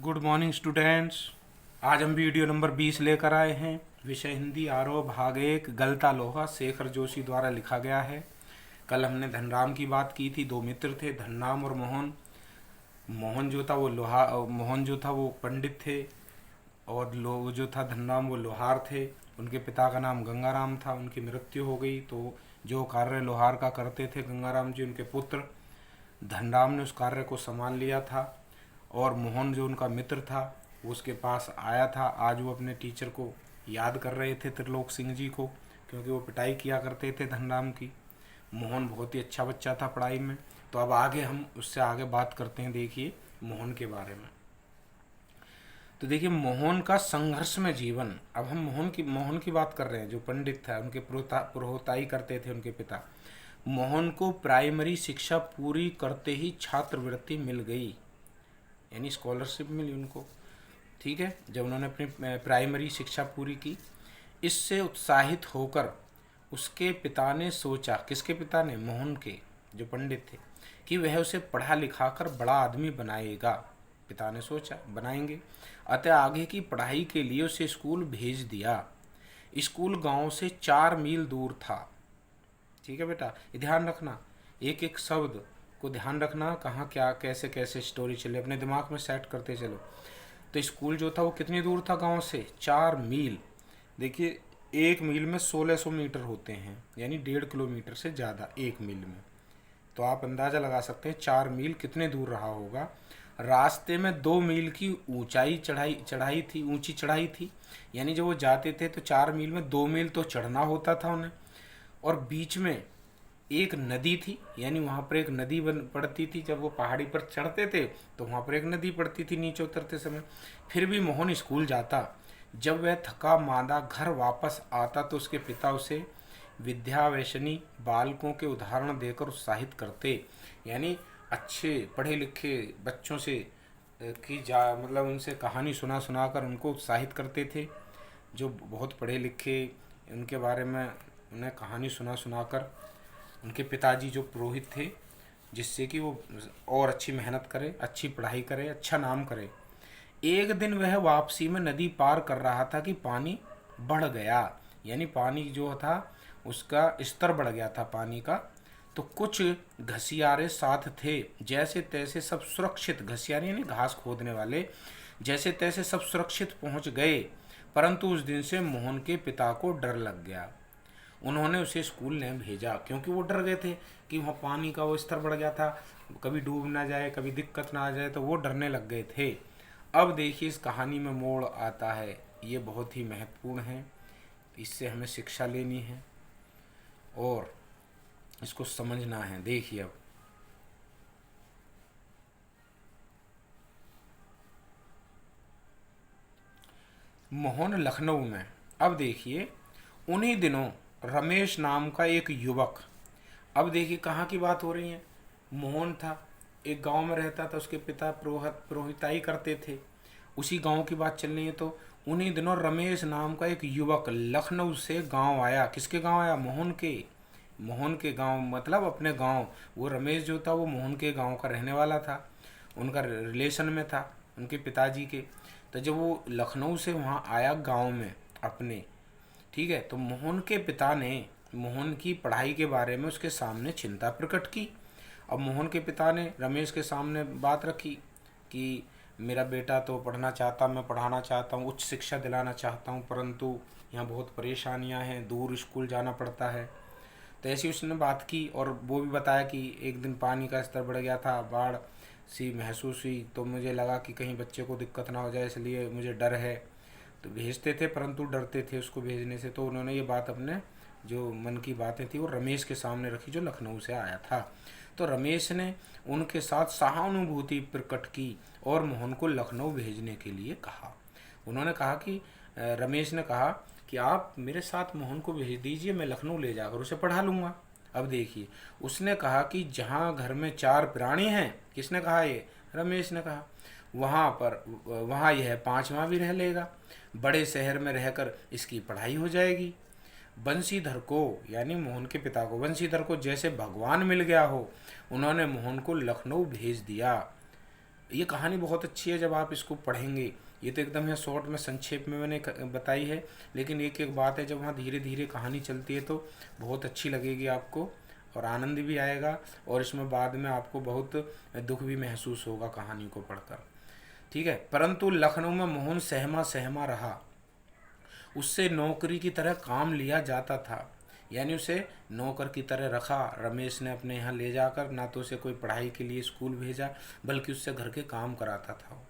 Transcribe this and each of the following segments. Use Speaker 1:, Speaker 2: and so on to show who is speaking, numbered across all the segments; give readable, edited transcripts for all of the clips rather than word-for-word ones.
Speaker 1: Good morning students. आज हम video number 20 लेकर आए हैं। विषय हिंदी आरोह भाग 1 गलता लोहा शेखर जोशी द्वारा लिखा गया है। कल हमने धनराम की बात की थी। दो मित्र थे, धनराम और मोहन। मोहन जो था वो पंडित थे और लो जो था धनराम वो लोहार थे। उनके पिता का नाम गंगाराम था। उनकी मृत्यु हो गई तो जो कार्य लोहार का करते थे गंगाराम जी, उनके पुत्र धनराम ने उस कार्य को संभाल लिया था। और मोहन जो उनका मित्र था वो उसके पास आया था। आज वो अपने टीचर को याद कर रहे थे, त्रिलोक सिंह जी को, क्योंकि वो पिटाई किया करते थे धनराम की। मोहन बहुत ही अच्छा बच्चा था पढ़ाई में। तो अब आगे हम उससे आगे बात करते हैं। देखिए मोहन के बारे में। तो देखिए मोहन का संघर्ष में जीवन। अब हम मोहन की बात कर रहे हैं, जो पंडित था, उनके पुरोहिताई करते थे उनके पिता। मोहन को प्राइमरी शिक्षा पूरी करते ही छात्रवृत्ति मिल गई, यानी स्कॉलरशिप मिली उनको। ठीक है, जब उन्होंने अपनी प्राइमरी शिक्षा पूरी की। इससे उत्साहित होकर उसके पिता ने सोचा, किसके पिता ने? मोहन के, जो पंडित थे, कि वह उसे पढ़ा लिखा कर बड़ा आदमी बनाएगा। पिता ने सोचा बनाएंगे। अतः आगे की पढ़ाई के लिए उसे स्कूल भेज दिया। स्कूल गांव से 4 मील दूर था। ठीक है बेटा, ये ध्यान रखना, एक एक शब्द को ध्यान रखना, कहाँ क्या कैसे कैसे स्टोरी चले, अपने दिमाग में सेट करते चलो। तो स्कूल जो था वो कितनी दूर था गांव से? 4 मील। देखिए 1 मील में 1600 मीटर होते हैं, यानी 1.5 किलोमीटर से ज़्यादा 1 मील में। तो आप अंदाज़ा लगा सकते हैं 4 मील कितने दूर रहा होगा। रास्ते में 2 मील की ऊंची चढ़ाई थी। यानी जब वो जाते थे तो 4 मील में 2 मील तो चढ़ना होता था उन्हें। और बीच में एक नदी थी, यानी वहाँ पर एक नदी पड़ती थी। जब वो पहाड़ी पर चढ़ते थे तो वहाँ पर एक नदी पड़ती थी नीचे उतरते समय। फिर भी मोहन स्कूल जाता। जब वह थका मांदा घर वापस आता तो उसके पिता उसे विद्यावेशनी बालकों के उदाहरण देकर उत्साहित करते। यानी अच्छे पढ़े लिखे बच्चों से मतलब उनसे कहानी सुना सुना कर उनको उत्साहित करते थे। जो बहुत पढ़े लिखे, उनके बारे में उन्हें कहानी सुना सुना कर उनके पिताजी जो पुरोहित थे, जिससे कि वो और अच्छी मेहनत करे, अच्छी पढ़ाई करे, अच्छा नाम करे। एक दिन वह वापसी में नदी पार कर रहा था कि पानी बढ़ गया। यानी पानी जो था उसका स्तर बढ़ गया था पानी का। तो कुछ घसियारे साथ थे। जैसे तैसे सब सुरक्षित, घसियारे यानी घास खोदने वाले, जैसे तैसे सब सुरक्षित पहुंच गए। परंतु उस दिन से मोहन के पिता को डर लग गया। उन्होंने उसे स्कूल नहीं भेजा, क्योंकि वो डर गए थे कि वहाँ पानी का वो स्तर बढ़ गया था, कभी डूब ना जाए, कभी दिक्कत ना आ जाए, तो वो डरने लग गए थे। अब देखिए इस कहानी में मोड़ आता है, ये बहुत ही महत्वपूर्ण है। इससे हमें शिक्षा लेनी है और इसको समझना है। देखिए अब मोहन लखनऊ में। अब देखिए उन्हीं दिनों रमेश नाम का एक युवक, अब देखिए कहाँ की बात हो रही है। मोहन था, एक गांव में रहता था, उसके पिता पुरोहिताई करते थे, उसी गांव की बात चल रही है। तो उन्हीं दिनों रमेश नाम का एक युवक लखनऊ से गांव आया। किसके गांव आया? मोहन के गांव, मतलब अपने गांव। वो रमेश जो था वो मोहन के गांव का रहने वाला था, उनका रिलेशन में था उनके पिताजी के। तो जब वो लखनऊ से वहाँ आया गांव में अपने, ठीक है, तो मोहन के पिता ने मोहन की पढ़ाई के बारे में उसके सामने चिंता प्रकट की। अब मोहन के पिता ने रमेश के सामने बात रखी कि मेरा बेटा तो पढ़ना चाहता, मैं पढ़ाना चाहता हूँ, उच्च शिक्षा दिलाना चाहता हूँ, परंतु यहाँ बहुत परेशानियाँ हैं, दूर स्कूल जाना पड़ता है। तो ऐसी उसने बात की और वो भी बताया कि एक दिन पानी का स्तर बढ़ गया था, बाढ़ सी महसूस हुई, तो मुझे लगा कि कहीं बच्चे को दिक्कत ना हो जाए, इसलिए मुझे डर है। तो भेजते थे परंतु डरते थे उसको भेजने से। तो उन्होंने ये बात अपने जो मन की बातें थी वो रमेश के सामने रखी, जो लखनऊ से आया था। तो रमेश ने उनके साथ सहानुभूति प्रकट की और मोहन को लखनऊ भेजने के लिए कहा। उन्होंने कहा कि रमेश ने कहा कि आप मेरे साथ मोहन को भेज दीजिए, मैं लखनऊ ले जाकर उसे पढ़ा लूँगा। अब देखिए उसने कहा कि जहाँ घर में 4 प्राणी हैं, किसने कहा? ये रमेश ने कहा, वहाँ यह 5वां भी रह लेगा। बड़े शहर में रहकर इसकी पढ़ाई हो जाएगी। बंशीधर को, यानी मोहन के पिता को, बंशीधर को जैसे भगवान मिल गया हो, उन्होंने मोहन को लखनऊ भेज दिया। ये कहानी बहुत अच्छी है जब आप इसको पढ़ेंगे। ये तो एकदम है शॉर्ट में संक्षेप में मैंने बताई है, लेकिन एक एक बात है जब वहाँ धीरे धीरे कहानी चलती है तो बहुत अच्छी लगेगी आपको और आनंद भी आएगा, और इसमें बाद में आपको बहुत दुख भी महसूस होगा कहानी को पढ़कर। ठीक है। परंतु लखनऊ में मोहन सहमा सहमा रहा। उससे नौकरी की तरह काम लिया जाता था, यानी उसे नौकर की तरह रखा। रमेश ने अपने यहाँ ले जाकर ना तो उसे कोई पढ़ाई के लिए स्कूल भेजा, बल्कि उससे घर के काम कराता था।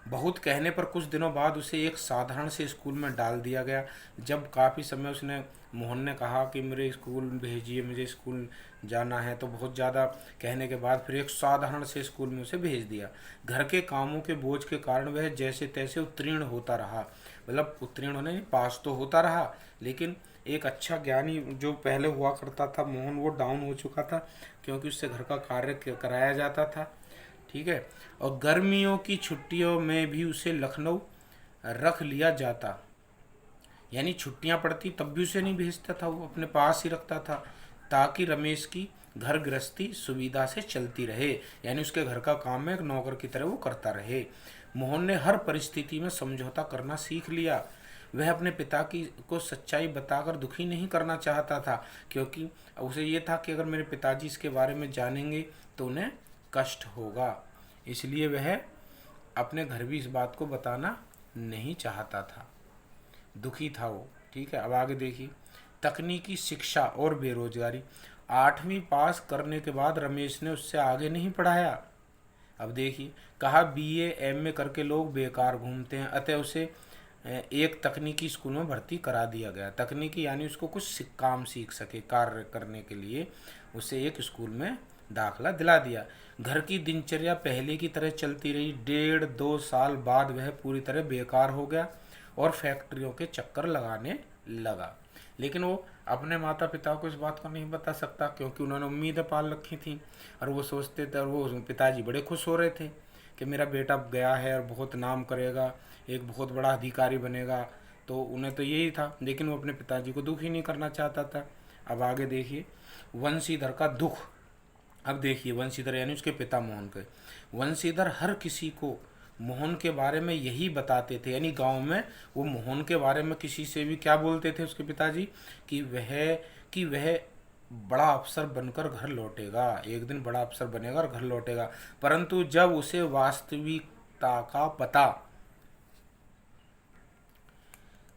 Speaker 1: बहुत कहने पर कुछ दिनों बाद उसे एक साधारण से स्कूल में डाल दिया गया। जब काफ़ी समय उसने मोहन ने कहा कि मेरे स्कूल भेजिए, मुझे स्कूल जाना है, तो बहुत ज़्यादा कहने के बाद फिर एक साधारण से स्कूल में उसे भेज दिया। घर के कामों के बोझ के कारण वह जैसे तैसे उत्तीर्ण होता रहा, मतलब उत्तीर्ण होने पास तो होता रहा, लेकिन एक अच्छा ज्ञानी जो पहले हुआ करता था मोहन, वो डाउन हो चुका था क्योंकि उससे घर का कार्य कराया जाता था। ठीक है। और गर्मियों की छुट्टियों में भी उसे लखनऊ रख लिया जाता, यानी छुट्टियां पड़ती तब भी उसे नहीं भेजता था, वो अपने पास ही रखता था, ताकि रमेश की घर गृहस्थी सुविधा से चलती रहे, यानी उसके घर का काम में एक नौकर की तरह वो करता रहे। मोहन ने हर परिस्थिति में समझौता करना सीख लिया। वह अपने पिता की को सच्चाई बताकर दुखी नहीं करना चाहता था, क्योंकि उसे ये था कि अगर मेरे पिताजी इसके बारे में जानेंगे तो उन्हें कष्ट होगा, इसलिए वह अपने घर भी इस बात को बताना नहीं चाहता था, दुखी था वो। ठीक है। अब आगे देखिए, तकनीकी शिक्षा और बेरोजगारी। 8वीं पास करने के बाद रमेश ने उससे आगे नहीं पढ़ाया। अब देखिए, कहा BA MA करके लोग बेकार घूमते हैं, अतः उसे एक तकनीकी स्कूल में भर्ती करा दिया गया। तकनीकी यानी उसको कुछ काम सीख सके, कार्य करने के लिए उसे एक स्कूल में दाखिला दिला दिया। घर की दिनचर्या पहले की तरह चलती रही। 1.5-2 साल बाद वह पूरी तरह बेकार हो गया और फैक्ट्रियों के चक्कर लगाने लगा, लेकिन वो अपने माता पिता को इस बात को नहीं बता सकता, क्योंकि उन्होंने उम्मीदें पाल रखी थी और वो सोचते थे, और वो पिताजी बड़े खुश हो रहे थे कि मेरा बेटा गया है और बहुत नाम करेगा, एक बहुत बड़ा अधिकारी बनेगा, तो उन्हें तो यही था, लेकिन वो अपने पिताजी को दुखी नहीं करना चाहता था। अब आगे देखिए, वंशीधर का दुख। अब देखिए, वंशीधर यानी उसके पिता मोहन के। वंशीधर हर किसी को मोहन के बारे में यही बताते थे, यानी गांव में वो मोहन के बारे में किसी से भी क्या बोलते थे उसके पिताजी, कि वह बड़ा अफसर बनकर घर लौटेगा, एक दिन बड़ा अफसर बनेगा और घर लौटेगा। परंतु जब उसे वास्तविकता का पता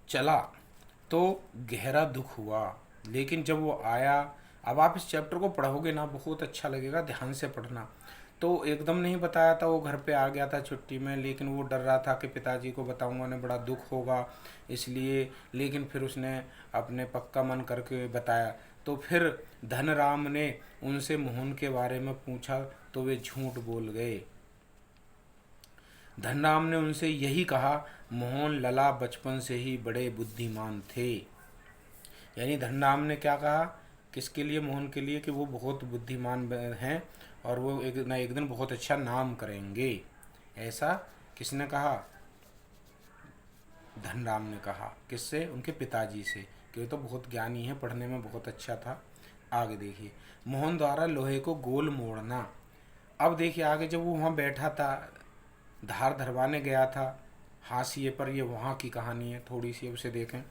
Speaker 1: चला तो गहरा दुख हुआ। लेकिन जब वो आया, अब आप इस चैप्टर को पढ़ोगे ना, बहुत अच्छा लगेगा, ध्यान से पढ़ना। तो एकदम नहीं बताया था, वो घर पे आ गया था छुट्टी में, लेकिन वो डर रहा था कि पिताजी को बताऊंगा उन्हें बड़ा दुख होगा, इसलिए। लेकिन फिर उसने अपने पक्का मन करके बताया। तो फिर धनराम ने उनसे मोहन के बारे में पूछा तो वे झूठ बोल गए। धनराम ने उनसे यही कहा, मोहन लला बचपन से ही बड़े बुद्धिमान थे। यानी धनराम ने क्या कहा, किसके लिए, मोहन के लिए, कि वो बहुत बुद्धिमान हैं और वो एक दिन बहुत अच्छा नाम करेंगे। ऐसा किसने कहा, धनराम ने कहा। किससे, उनके पिताजी से, कि वो तो बहुत ज्ञानी है, पढ़ने में बहुत अच्छा था। आगे देखिए, मोहन द्वारा लोहे को गोल मोड़ना। अब देखिए आगे, जब वो वहाँ बैठा था, धार धरवाने गया था हाशिए पर, ये वहाँ की कहानी है थोड़ी सी, उसे देखें।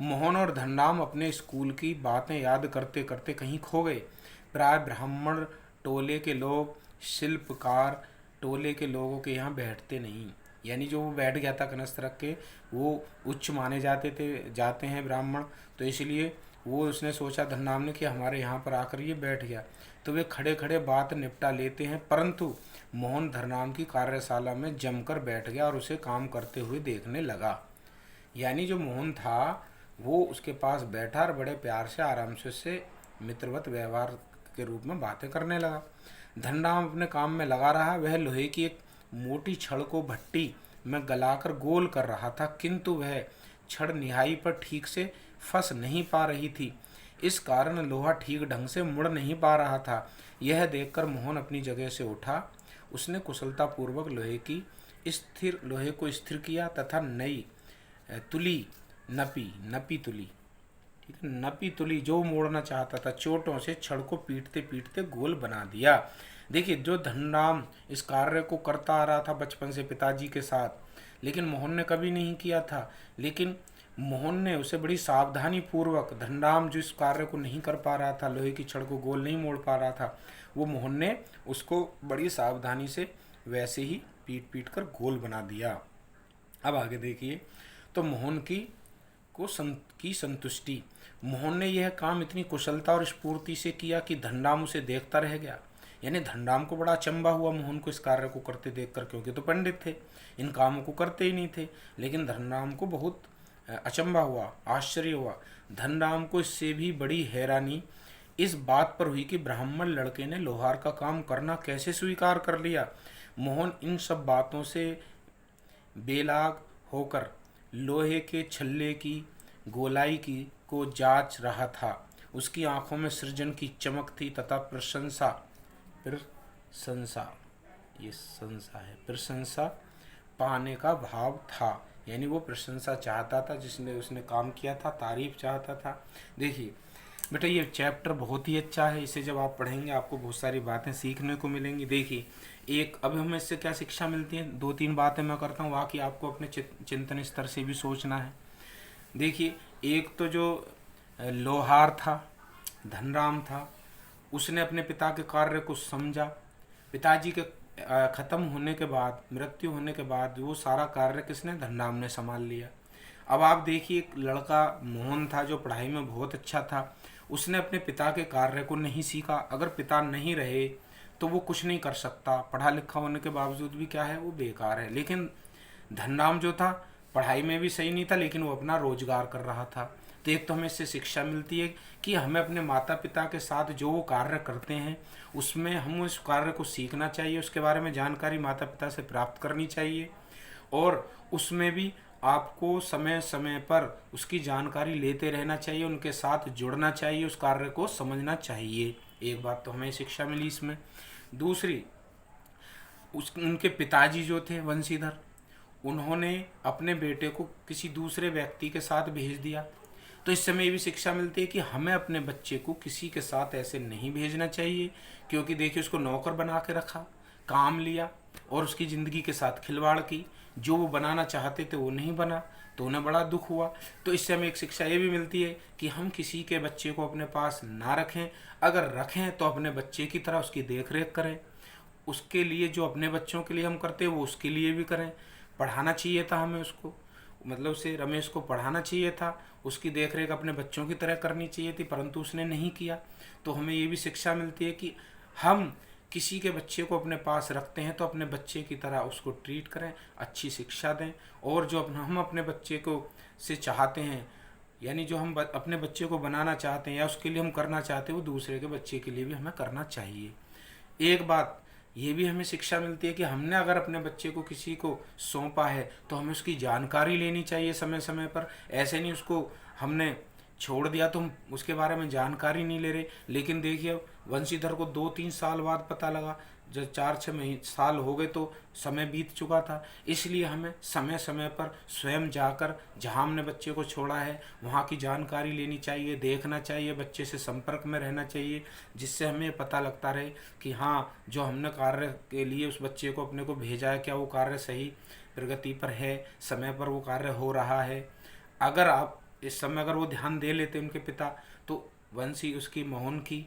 Speaker 1: मोहन और धनराम अपने स्कूल की बातें याद करते करते कहीं खो गए। प्राय ब्राह्मण टोले के लोग, शिल्पकार टोले के लोगों के यहाँ बैठते नहीं, यानी जो वो बैठ गया था कनस्त रख के, वो उच्च माने जाते हैं ब्राह्मण, तो इसलिए वो उसने सोचा धनराम ने कि हमारे यहाँ पर आकर ये बैठ गया, तो वे खड़े खड़े बात निपटा लेते हैं। परंतु मोहन धनराम की कार्यशाला में जमकर बैठ गया और उसे काम करते हुए देखने लगा। यानी जो मोहन था वो उसके पास बैठा और बड़े प्यार से आराम से उससे मित्रवत व्यवहार के रूप में बातें करने लगा। धनराम अपने काम में लगा रहा। वह लोहे की एक मोटी छड़ को भट्टी में गलाकर गोल कर रहा था, किंतु वह छड़ निहाई पर ठीक से फंस नहीं पा रही थी। इस कारण लोहा ठीक ढंग से मुड़ नहीं पा रहा था। यह देखकर मोहन अपनी जगह से उठा। उसने कुशलतापूर्वक लोहे को स्थिर किया तथा नई तुली नपी तुली, ठीक है, नपी तुली जो मोड़ना चाहता था, चोटों से छड़ को पीटते पीटते गोल बना दिया। देखिए जो धनराम इस कार्य को करता आ रहा था बचपन से पिताजी के साथ, लेकिन मोहन ने कभी नहीं किया था। लेकिन मोहन ने उसे बड़ी सावधानी पूर्वक, धनराम जो इस कार्य को नहीं कर पा रहा था, लोहे की छड़ को गोल नहीं मोड़ पा रहा था, वो मोहन ने उसको बड़ी सावधानी से वैसे ही पीट पीट कर गोल बना दिया। अब आगे देखिए, तो मोहन की संतुष्टि। मोहन ने यह काम इतनी कुशलता और स्फूर्ति से किया कि धनराम उसे देखता रह गया। यानी धनराम को बड़ा अचंभा हुआ मोहन को इस कार्य को करते देखकर, क्योंकि तो पंडित थे, इन कामों को करते ही नहीं थे। लेकिन धनराम को बहुत अचंभा हुआ, आश्चर्य हुआ। धनराम को इससे भी बड़ी हैरानी इस बात पर हुई कि ब्राह्मण लड़के ने लोहार का काम करना कैसे स्वीकार कर लिया। मोहन इन सब बातों से बेलाग होकर लोहे के छल्ले की गोलाई की को जांच रहा था। उसकी आंखों में सृजन की चमक थी तथा प्रशंसा पाने का भाव था। यानी वो प्रशंसा चाहता था, जिसने उसने काम किया था, तारीफ चाहता था। देखिए बेटा, ये चैप्टर बहुत ही अच्छा है, इसे जब आप पढ़ेंगे आपको बहुत सारी बातें सीखने को मिलेंगी। देखिए अब हमें इससे क्या शिक्षा मिलती है, 2-3 बातें मैं करता हूँ, बाकी आपको अपने चिंतन स्तर से भी सोचना है। देखिए, एक तो जो लोहार था, धनराम था, उसने अपने पिता के कार्य को समझा। पिताजी के ख़त्म होने के बाद, मृत्यु होने के बाद वो सारा कार्य किसने, धनराम ने संभाल लिया। अब आप देखिए, एक लड़का मोहन था जो पढ़ाई में बहुत अच्छा था, उसने अपने पिता के कार्य को नहीं सीखा। अगर पिता नहीं रहे तो वो कुछ नहीं कर सकता, पढ़ा लिखा होने के बावजूद भी क्या है, वो बेकार है। लेकिन धनराम जो था पढ़ाई में भी सही नहीं था, लेकिन वो अपना रोजगार कर रहा था। तो एक तो हमें इससे शिक्षा मिलती है कि हमें अपने माता पिता के साथ जो वो कार्य करते हैं उसमें हम उस कार्य को सीखना चाहिए, उसके बारे में जानकारी माता पिता से प्राप्त करनी चाहिए, और उसमें भी आपको समय समय पर उसकी जानकारी लेते रहना चाहिए, उनके साथ जुड़ना चाहिए, उस कार्य को समझना चाहिए। एक बात तो हमें शिक्षा मिली इसमें। दूसरी, उनके पिताजी जो थे वंशीधर, उन्होंने अपने बेटे को किसी दूसरे व्यक्ति के साथ भेज दिया। तो इस समय ये भी शिक्षा मिलती है कि हमें अपने बच्चे को किसी के साथ ऐसे नहीं भेजना चाहिए, क्योंकि देखिए उसको नौकर बना के रखा, काम लिया और उसकी ज़िंदगी के साथ खिलवाड़ की। जो वो बनाना चाहते थे वो नहीं बना, तो उन्हें बड़ा दुख हुआ। तो इससे हमें एक शिक्षा ये भी मिलती है कि हम किसी के बच्चे को अपने पास ना रखें, अगर रखें तो अपने बच्चे की तरह उसकी देख रेख करें। उसके लिए जो अपने बच्चों के लिए हम करते हैं वो उसके लिए भी करें। पढ़ाना चाहिए था हमें उसको, मतलब उसे रमेश को पढ़ाना चाहिए था, उसकी देखरेख अपने बच्चों की तरह करनी चाहिए थी, परंतु उसने नहीं किया। तो हमें ये भी शिक्षा मिलती है कि हम किसी के बच्चे को अपने पास रखते हैं तो अपने बच्चे की तरह उसको ट्रीट करें, अच्छी शिक्षा दें, और जो हम अपने बच्चे को से चाहते हैं, यानी जो हम अपने बच्चे को बनाना चाहते हैं या उसके लिए हम करना चाहते हैं, वो दूसरे के बच्चे के लिए भी हमें करना चाहिए। एक बात ये भी हमें शिक्षा मिलती है कि हमने अगर अपने बच्चे को किसी को सौंपा है तो हमें उसकी जानकारी लेनी चाहिए समय समय पर। ऐसे नहीं उसको हमने छोड़ दिया तो हम उसके बारे में जानकारी नहीं ले रहे। लेकिन देखिए वंशीधर को 2-3 साल बाद पता लगा, जब 4-6 साल हो गए तो समय बीत चुका था। इसलिए हमें समय समय पर स्वयं जाकर जहाँ हमने बच्चे को छोड़ा है वहाँ की जानकारी लेनी चाहिए, देखना चाहिए, बच्चे से संपर्क में रहना चाहिए, जिससे हमें पता लगता रहे कि हाँ, जो हमने कार्य के लिए उस बच्चे को अपने को भेजा है, क्या वो कार्य सही प्रगति पर है, समय पर वो कार्य हो रहा है। अगर आप इस समय अगर वो ध्यान दे लेते उनके पिता, तो वंशी उसकी मोहन की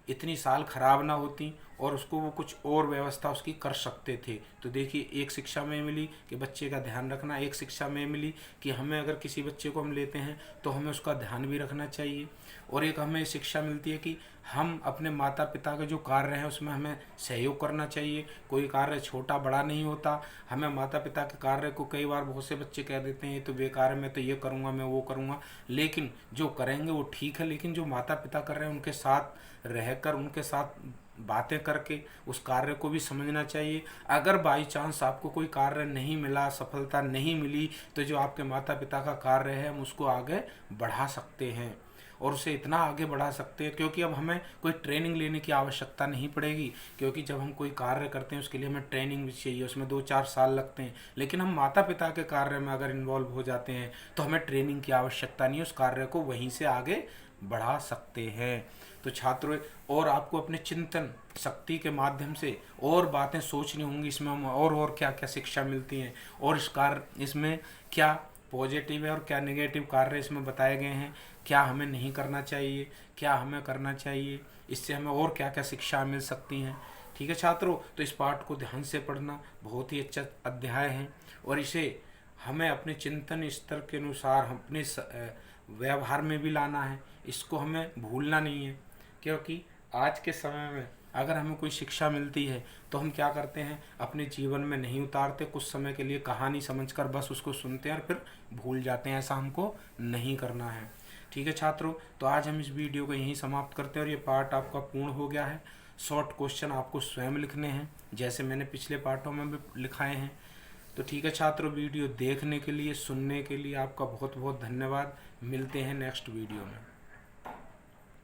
Speaker 1: इतनी साल खराब ना होती और उसको वो कुछ और व्यवस्था उसकी कर सकते थे। तो देखिए एक शिक्षा में मिली कि बच्चे का ध्यान रखना, एक शिक्षा में मिली कि हमें अगर किसी बच्चे को हम लेते हैं तो हमें उसका ध्यान भी रखना चाहिए, और एक हमें शिक्षा मिलती है कि हम अपने माता पिता के जो कार्य हैं उसमें हमें सहयोग करना चाहिए। कोई कार्य छोटा बड़ा नहीं होता। हमें माता पिता के कार्य को, कई बार बहुत से बच्चे कह देते हैं ये तो बेकार है, मैं तो ये करूँगा, मैं वो करूँगा, लेकिन जो करेंगे वो ठीक है, लेकिन जो माता पिता कर रहे हैं उनके साथ रहकर, उनके साथ बातें करके उस कार्य को भी समझना चाहिए। अगर बाई चांस आपको कोई कार्य नहीं मिला, सफलता नहीं मिली, तो जो आपके माता पिता का कार्य है हम उसको आगे बढ़ा सकते हैं, और उसे इतना आगे बढ़ा सकते हैं क्योंकि अब हमें कोई ट्रेनिंग लेने की आवश्यकता नहीं पड़ेगी। क्योंकि जब हम कोई कार्य करते हैं उसके लिए हमें ट्रेनिंग भी चाहिए, उसमें 2-4 साल लगते हैं। लेकिन हम माता पिता के कार्य में अगर इन्वॉल्व हो जाते हैं तो हमें ट्रेनिंग की आवश्यकता नहीं है, उस कार्य को वहीं से आगे बढ़ा सकते हैं। तो छात्रों, और आपको अपने चिंतन शक्ति के माध्यम से और बातें सोचनी होंगी, इसमें हम और क्या क्या शिक्षा मिलती हैं, और इस कार्य इसमें क्या पॉजिटिव है और क्या नेगेटिव कार्य इसमें बताए गए हैं, क्या हमें नहीं करना चाहिए, क्या हमें करना चाहिए, इससे हमें और क्या क्या शिक्षा मिल सकती हैं। ठीक है छात्रों, तो इस पाठ को ध्यान से पढ़ना, बहुत ही अच्छा अध्याय है, और इसे हमें अपने चिंतन स्तर के अनुसार अपने व्यवहार में भी लाना है। इसको हमें भूलना नहीं है, क्योंकि आज के समय में अगर हमें कोई शिक्षा मिलती है तो हम क्या करते हैं, अपने जीवन में नहीं उतारते, कुछ समय के लिए कहानी समझकर बस उसको सुनते हैं और फिर भूल जाते हैं। ऐसा हमको नहीं करना है। ठीक है छात्रों, तो आज हम इस वीडियो को यहीं समाप्त करते हैं, और ये पार्ट आपका पूर्ण हो गया है। शॉर्ट क्वेश्चन आपको स्वयं लिखने हैं, जैसे मैंने पिछले पार्टों में भी लिखाए हैं। तो ठीक है छात्रों, वीडियो देखने के लिए, सुनने के लिए आपका बहुत बहुत धन्यवाद। मिलते हैं नेक्स्ट वीडियो में।